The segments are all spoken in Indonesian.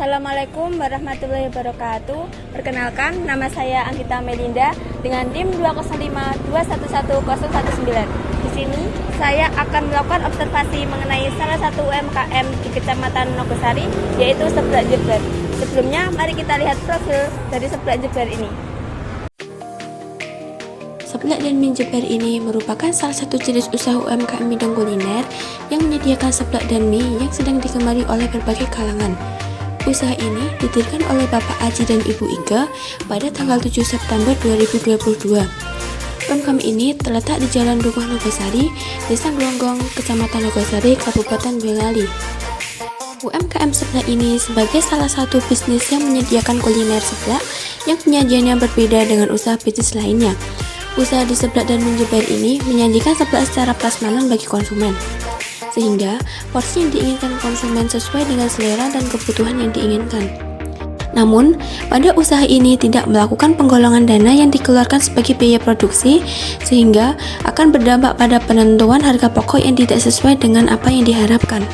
Assalamualaikum warahmatullahi wabarakatuh. Perkenalkan, nama saya Anggita Melinda dengan NIM 205211019. Di sini saya akan melakukan observasi mengenai salah satu UMKM di Kecamatan Nogosari, yaitu Seblak Jember. Sebelumnya, mari kita lihat profil dari Seblak Jember ini. Seblak dan mie Jember ini merupakan salah satu jenis usaha UMKM bidang kuliner yang menyediakan seblak dan mie yang sedang digemari oleh berbagai kalangan. Usaha ini didirikan oleh Bapak Aji dan Ibu Ika pada tanggal 7 September 2022. UMKM ini terletak di Jalan Rumah Nogosari, Desa Glonggong, Kecamatan Nogosari, Kabupaten Boyolali. UMKM seblak ini sebagai salah satu bisnis yang menyediakan kuliner seblak yang penyajiannya berbeda dengan usaha bisnis lainnya. Usaha di Seblak dan mie Jember ini menyajikan seblak secara prasmanan bagi konsumen, sehingga porsi yang diinginkan konsumen sesuai dengan selera dan kebutuhan yang diinginkan. Namun, pada usaha ini tidak melakukan penggolongan dana yang dikeluarkan sebagai biaya produksi, sehingga akan berdampak pada penentuan harga pokok yang tidak sesuai dengan apa yang diharapkan.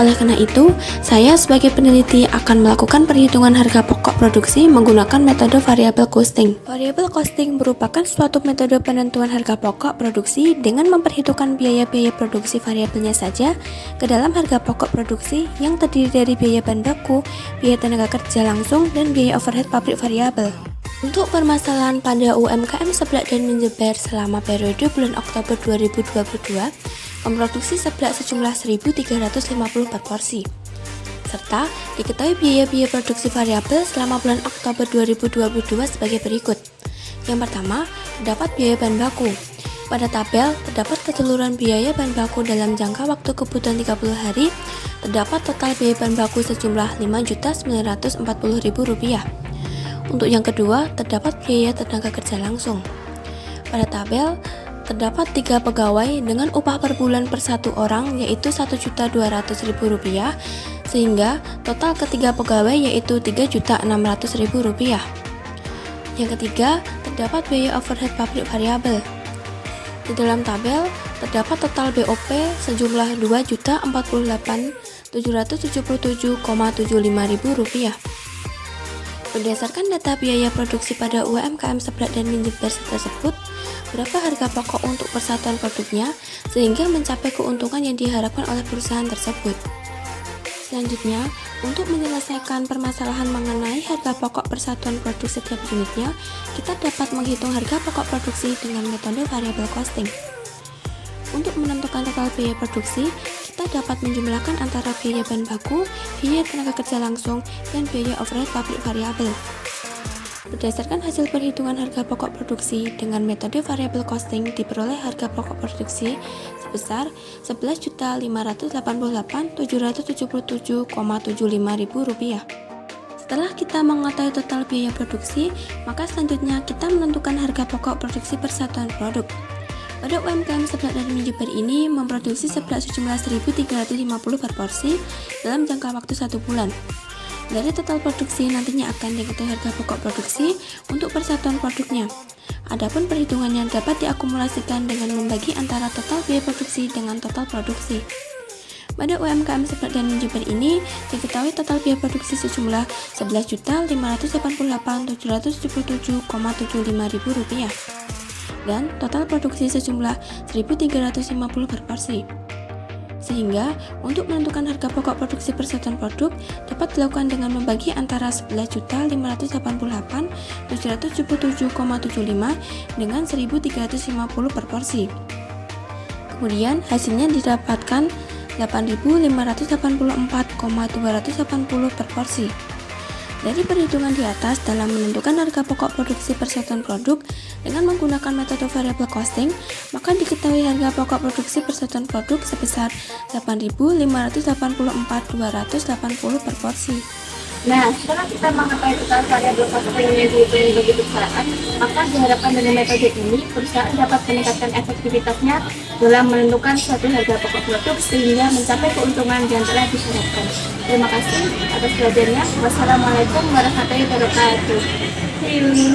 Oleh karena itu, saya sebagai peneliti akan melakukan perhitungan harga pokok produksi menggunakan metode variable costing. Variable costing merupakan suatu metode penentuan harga pokok produksi dengan memperhitungkan biaya-biaya produksi variabelnya saja ke dalam harga pokok produksi yang terdiri dari biaya bahan baku, biaya tenaga kerja langsung, dan biaya overhead pabrik variabel. Untuk permasalahan pada UMKM Seblak dan mie Jember selama periode bulan Oktober 2022, memproduksi seblak sejumlah 1.350 per porsi. Serta diketahui biaya-biaya produksi variabel selama bulan Oktober 2022 sebagai berikut. Yang pertama, terdapat biaya bahan baku. Pada tabel, terdapat keseluruhan biaya bahan baku dalam jangka waktu kebutuhan 30 hari, terdapat total biaya bahan baku sejumlah Rp5.940.000. Untuk yang kedua, terdapat biaya tenaga kerja langsung. Pada tabel, terdapat 3 pegawai dengan upah per bulan per satu orang yaitu Rp1.200.000, sehingga total ketiga pegawai yaitu Rp3.600.000. Yang ketiga, terdapat biaya overhead pabrik variabel. Di dalam tabel, terdapat total BOP sejumlah Rp2.448.777,75.000. Berdasarkan data biaya produksi pada UMKM Seblak dan mie Jember tersebut, berapa harga pokok untuk persatuan produknya sehingga mencapai keuntungan yang diharapkan oleh perusahaan tersebut. Selanjutnya, untuk menyelesaikan permasalahan mengenai harga pokok persatuan produk setiap unitnya, kita dapat menghitung harga pokok produksi dengan metode variable costing. Untuk menentukan total biaya produksi, kita dapat menjumlahkan antara biaya bahan baku, biaya tenaga kerja langsung, dan biaya overhead pabrik variabel. Berdasarkan hasil perhitungan harga pokok produksi dengan metode variable costing, diperoleh harga pokok produksi sebesar Rp11.588.777,75.000. Setelah kita mengetahui total biaya produksi, maka selanjutnya kita menentukan harga pokok produksi persatuan produk. Pada UMKM Seblak dan mie Jember ini memproduksi seblak sejumlah 1.350 per porsi dalam jangka waktu 1 bulan. Dari total produksi nantinya akan diketahui harga pokok produksi untuk persatuan produknya. Adapun perhitungannya dapat diakumulasikan dengan membagi antara total biaya produksi dengan total produksi. Pada UMKM Seblak dan mie Jember ini diketahui total biaya produksi sejumlah Rp11.588.777,75.000 dan total produksi sejumlah 1.350 per porsi. Sehingga, untuk menentukan harga pokok produksi persatuan produk dapat dilakukan dengan membagi antara Rp11.588.777,75 dengan 1.350 per porsi. Kemudian, hasilnya didapatkan Rp8.584,280 per porsi. Dari perhitungan di atas dalam menentukan harga pokok produksi persatuan produk dengan menggunakan metode variable costing, maka diketahui harga pokok produksi persatuan produk sebesar Rp8.584.280 per porsi. Nah, setelah kita mengetahui total variable costing yang dihitung bagi perusahaan, maka diharapkan dengan metode ini perusahaan dapat meningkatkan efektivitasnya dalam menentukan suatu harga pokok produk sehingga mencapai keuntungan yang telah diharapkan. Terima kasih atas perhatiannya. Wassalamualaikum warahmatullahi wabarakatuh. See you.